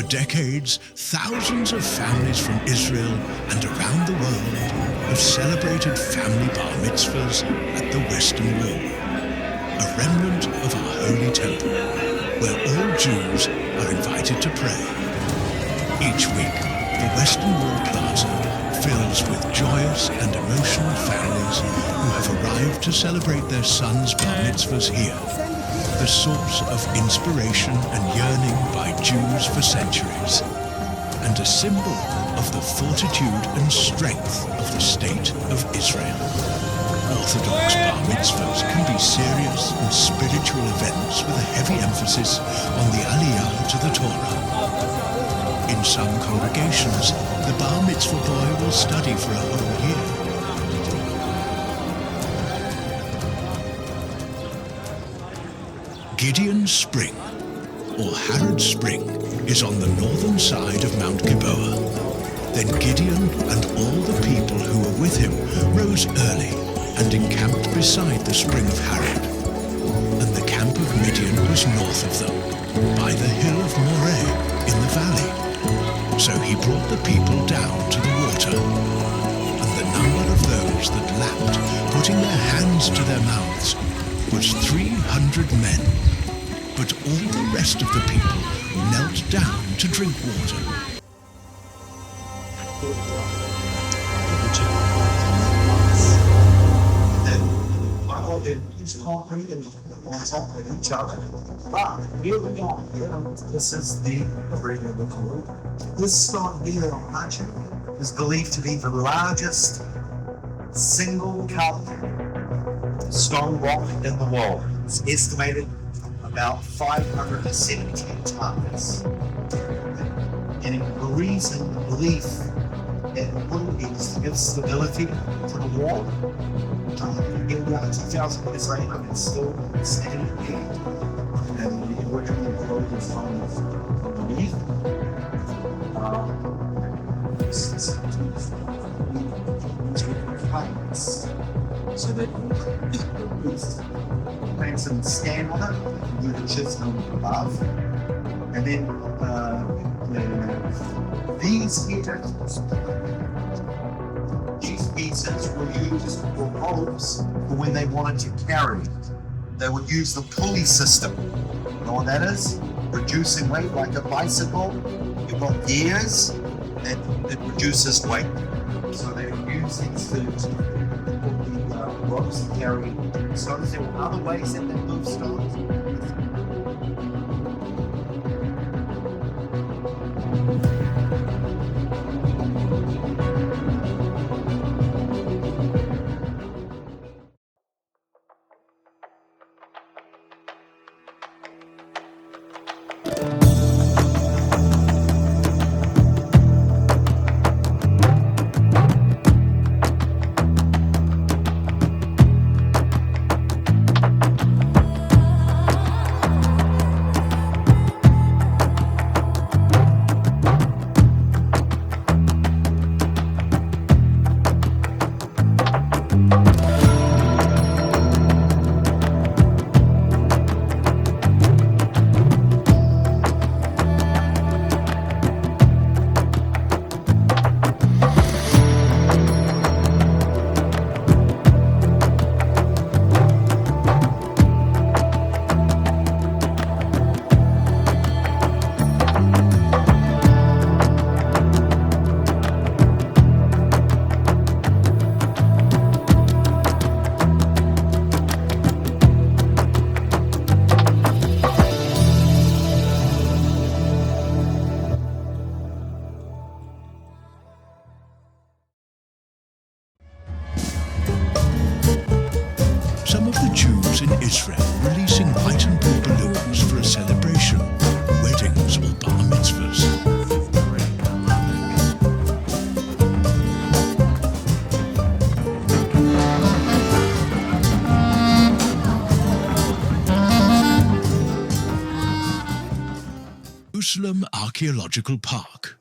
decades, thousands of families from Israel and around the world have celebrated family bar mitzvahs at the Western Wall, a remnant of our holy temple, where all Jews are invited to pray. Each week, the Western Wall Plaza fills with joyous and emotional families who have arrived to celebrate their sons' bar mitzvahs here, the source of inspiration and yearning by Jews for centuries, and a symbol of the fortitude and strength of the State of Israel. Orthodox bar mitzvahs can be serious and spiritual events with a heavy emphasis on the aliyah to the Torah. In some congregations, the bar mitzvah boy will study for a whole year. Gideon Spring, or Harrod Spring, is on the northern side of Mount Gilboa. Then Gideon and all the people who were with him rose early and encamped beside the spring of Harrod. And the camp of Midian was north of them, by the hill of Moreh in the valley. So he brought the people down to the water. And the number of those that lapped, putting their hands to their mouths, was 300 men. But all the rest of the people knelt down to drink water. It's concrete and on top of each other. But here we go. This is the original of the Korea. This stone here on Hachi is believed to be the largest single cut stone block in the world. It's estimated about 570 tons. And it believes in the belief that it is to give stability to the wall. In 2,000 years later, it's still standing here. And the original road is found underneath. So that plants and stand on it, you can shift them above. And then these pieces were used for ropes for when they wanted to carry. They would use the pulley system. You know what that is? Reducing weight like a bicycle. You've got gears and it reduces weight. So they would use these to put the ropes and carry stones. There were other ways that they move stones. Some of the Jews in Israel releasing white and blue balloons for a celebration, weddings or bar mitzvahs. Jerusalem Archaeological Park.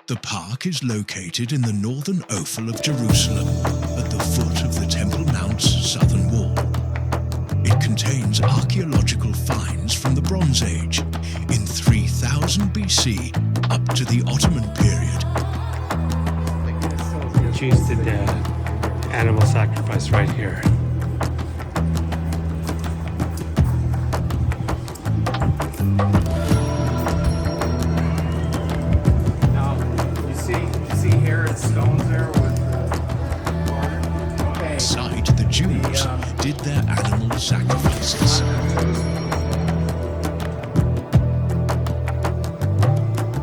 The park is located in the northern offal of Jerusalem, at the foot of the Temple Mount's southern wall. It contains archaeological finds from the Bronze Age in 3,000 1000 BC up to the Ottoman period. Jews did animal sacrifice right here. Now, you see here it's stones there with water. Okay. Inside, the Jews did their animal sacrifices.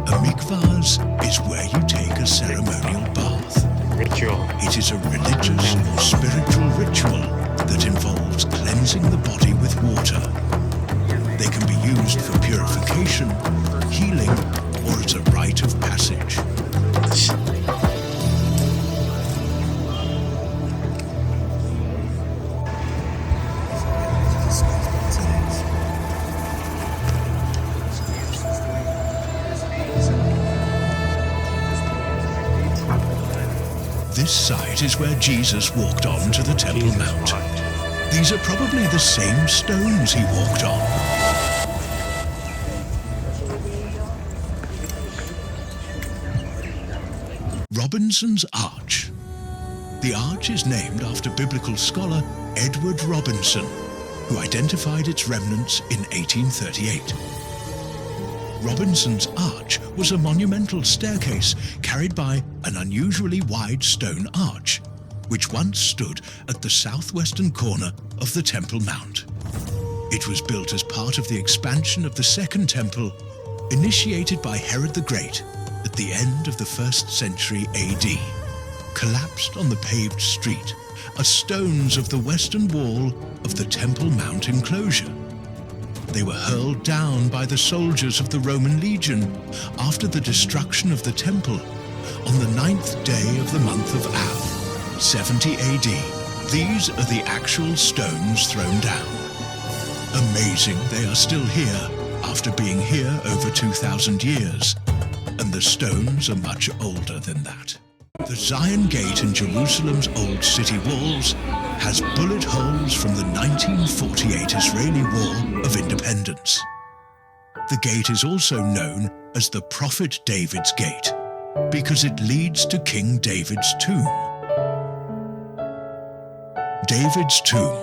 A mikvah is where you take a ceremonial bath. Ritual. It is a religious or spiritual ritual that involves cleansing the body with water. They can be used for purification, healing, or as a rite of passage. This site is where Jesus walked on to the Temple Mount. These are probably the same stones he walked on. Robinson's Arch. The arch is named after biblical scholar Edward Robinson, who identified its remnants in 1838. Robinson's Arch was a monumental staircase carried by an unusually wide stone arch, which once stood at the southwestern corner of the Temple Mount. It was built as part of the expansion of the Second Temple, initiated by Herod the Great at the end of the 1st century AD. Collapsed on the paved street are stones of the western wall of the Temple Mount enclosure. They were hurled down by the soldiers of the Roman legion after the destruction of the temple on the 9th day of the month of Av, 70 AD. These are the actual stones thrown down. Amazing they are still here after being here over 2,000 years, and the stones are much older than that. The Zion Gate in Jerusalem's old city walls has bullet holes from the 1948 Israeli War of Independence. The gate is also known as the Prophet David's Gate because it leads to King David's tomb. David's tomb.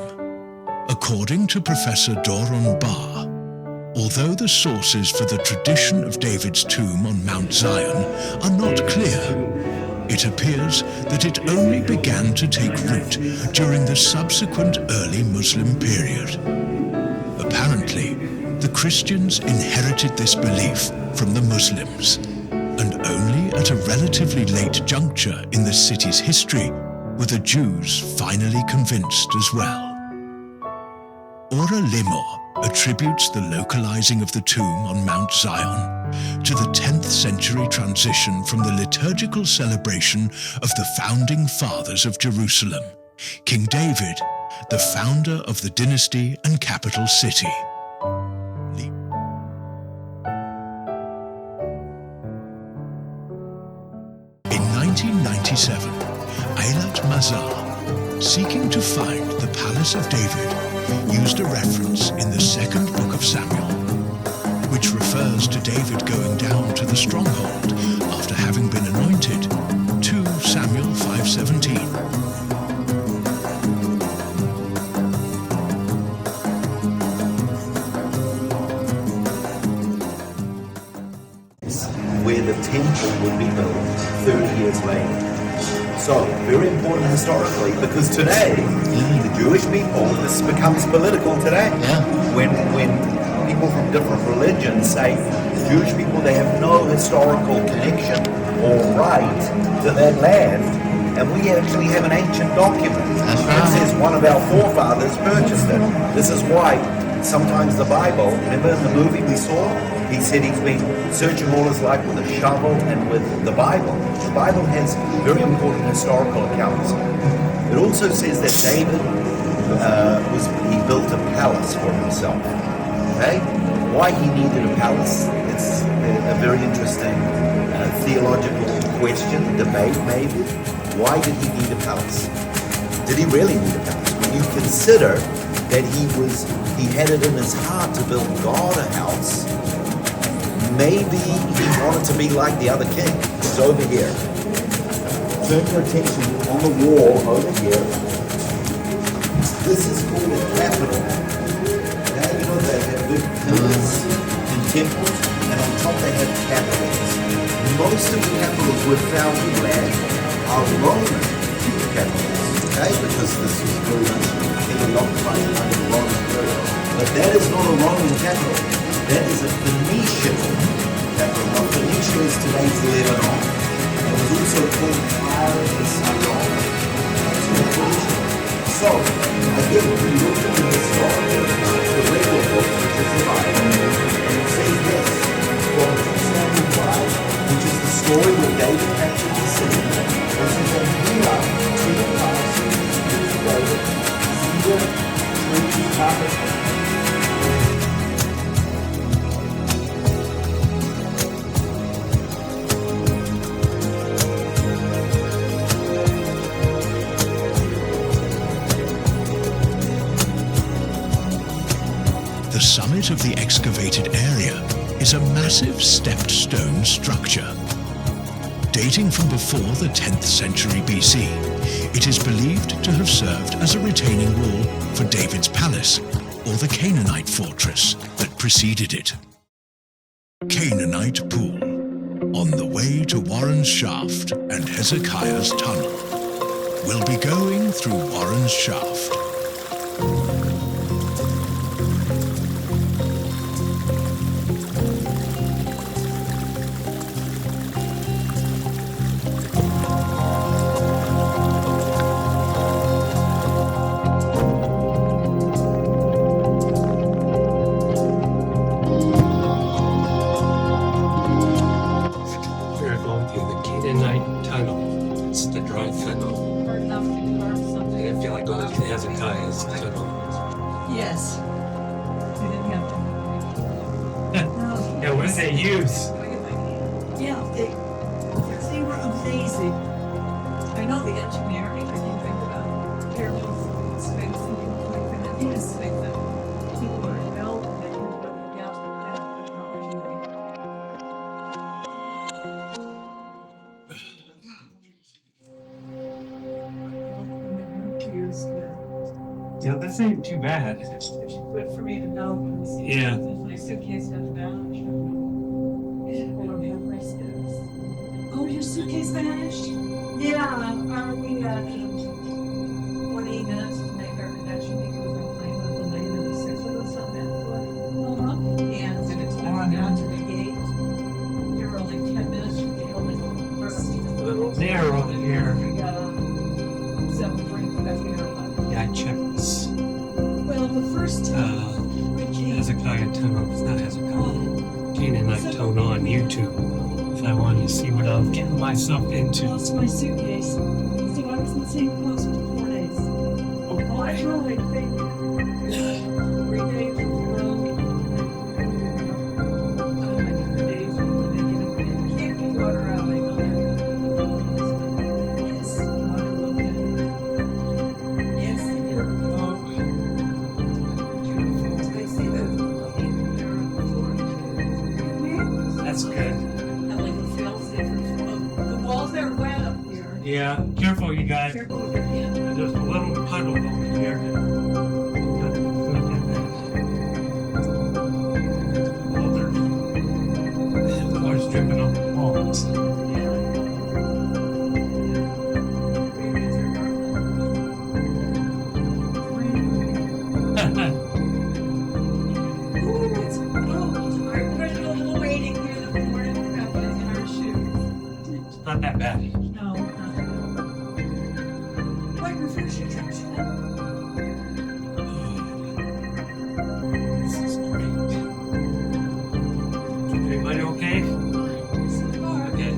According to Professor Doron Bar, although the sources for the tradition of David's tomb on Mount Zion are not clear, it appears that it only began to take root during the subsequent early Muslim period. Apparently, the Christians inherited this belief from the Muslims, and only at a relatively late juncture in the city's history were the Jews finally convinced as well. Ora Limor attributes the localizing of the tomb on Mount Zion to the 10th century transition from the liturgical celebration of the founding fathers of Jerusalem, King David, the founder of the dynasty and capital city. In 1997, Eilat Mazar, seeking to find the Palace of David, used a reference in the 2nd book of Samuel, which refers to David going down to the stronghold after having been anointed, 2 Samuel 5:17. Where the temple would be built 30 years later. So, very important historically, because today, the Jewish people, this becomes political today. When people from different religions say Jewish people, they have no historical connection or right to that land, and we actually have an ancient document. It says one of our forefathers purchased it. This is why sometimes the Bible, remember in the movie we saw, he said he's been searching all his life with a shovel and with the Bible. The Bible has very important historical accounts. It also says that David he built a palace for himself. Okay? Why he needed a palace? It's a very interesting theological question, debate maybe. Why did he need a palace? Did he really need a palace? When you consider that he had it in his heart to build God a house, Maybe he wanted to be like the other king. It's over here. Turn your attention on the wall over here. This is called a capital. Now you know they have big pillars and temples, and on top they have capitals. Most of the capitals we've found in land are Roman capitals, okay? Because this was very much heavily occupied under the Roman period. But that is not a Roman capital. That is a Phoenician capital. Now Phoenicia is today's Lebanon. It was also called Tyre and Sidon. That's all Phoenician. So, again, we look at the historical account, the regular book, which is the Bible, and it says this, from 2 Samuel 5, which is the story where David captured the city. This is a Hira, to the past, to David, cedar, tree, carpet. The summit of the excavated area is a massive stepped stone structure. Dating from before the 10th century BC, it is believed to have served as a retaining wall for David's palace or the Canaanite fortress that preceded it. Canaanite Pool, on the way to Warren's Shaft and Hezekiah's Tunnel. We'll be going through Warren's Shaft. We're going through the Canaanite Tunnel. It's the dry tunnel. I feel like going through Hezekiah's tunnel. Yes. We didn't have to. Yeah, what does they use? Yeah, they were amazing. I know the engineering, I can think about pyramids, sphinx, and things like that. I think it's like that. People were developing, they didn't know the gaps in that technology. Yeah, this ain't too bad. It's good for me to know. Because Yeah. if my suitcase has vanished, or we have my steps. Oh, your suitcase vanished? Yeah, we got 20 minutes to make our connection because we're playing with the lady that was 6 of us on that foot. And when it's going down to the gate, you're only 10 minutes from the only first. A little narrow here. We got 7:45. Yeah, I checked this. Well, the first time we came. Hezekiah tunnel. It's not Hezekiah. Canaanite tunnel on YouTube. If I wanted to see what I was getting myself into. Lost my suitcase. So I was in the same place for 4 days. Oh, I really think 3 days from the road. 3 days from the beginning. Can't be water out like that. Yes, water will get it. Yes, they do. They say that they're on the floor. That's good. And like it feels different. The walls are wet up here. Yeah, careful, you guys. Careful with your hand. There's a little puddle over here. The water's dripping off the walls. Ooh, it's cold. We're gonna do a little waiting here in the morning. We're gonna put it in our shoes. It's not that bad. No, not at all. Quite refreshing, actually. This is great. Everybody okay? So far. Okay.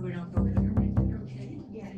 We don't go there. Okay. Yeah.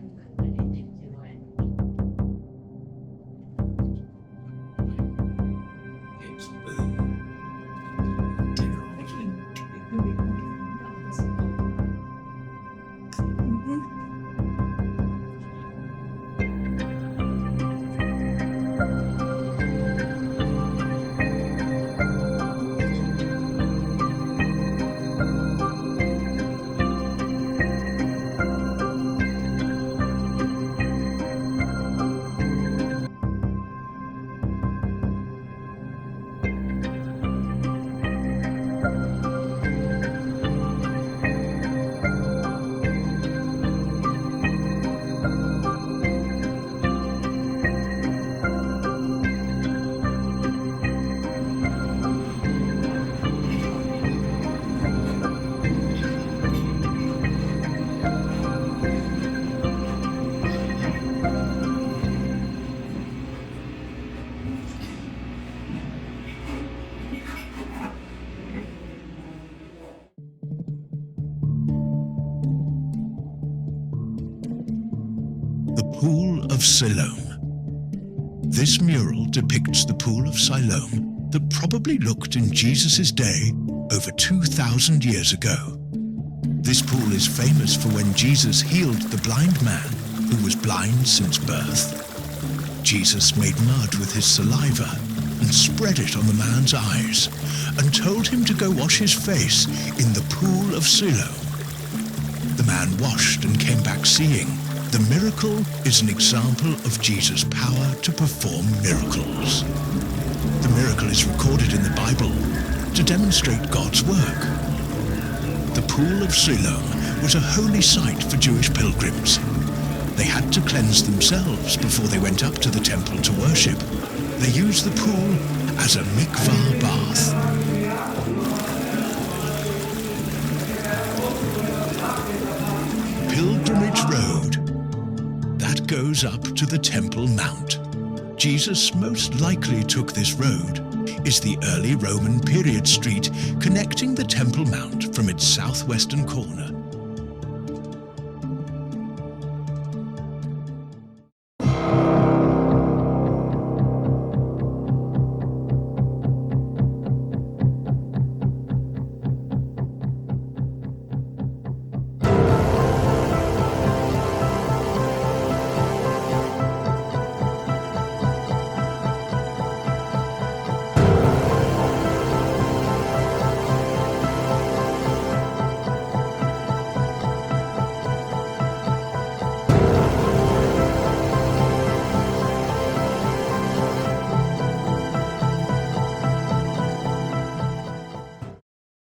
Pool of Siloam. This mural depicts the Pool of Siloam that probably looked in Jesus' day over 2,000 years ago. This pool is famous for when Jesus healed the blind man who was blind since birth. Jesus made mud with his saliva and spread it on the man's eyes and told him to go wash his face in the Pool of Siloam. The man washed and came back seeing. The miracle is an example of Jesus' power to perform miracles. The miracle is recorded in the Bible to demonstrate God's work. The Pool of Siloam was a holy site for Jewish pilgrims. They had to cleanse themselves before they went up to the temple to worship. They used the pool as a mikvah bath. Pilgrimage Road. That goes up to the Temple Mount. Jesus most likely took this road is the early Roman period street connecting the Temple Mount from its southwestern corner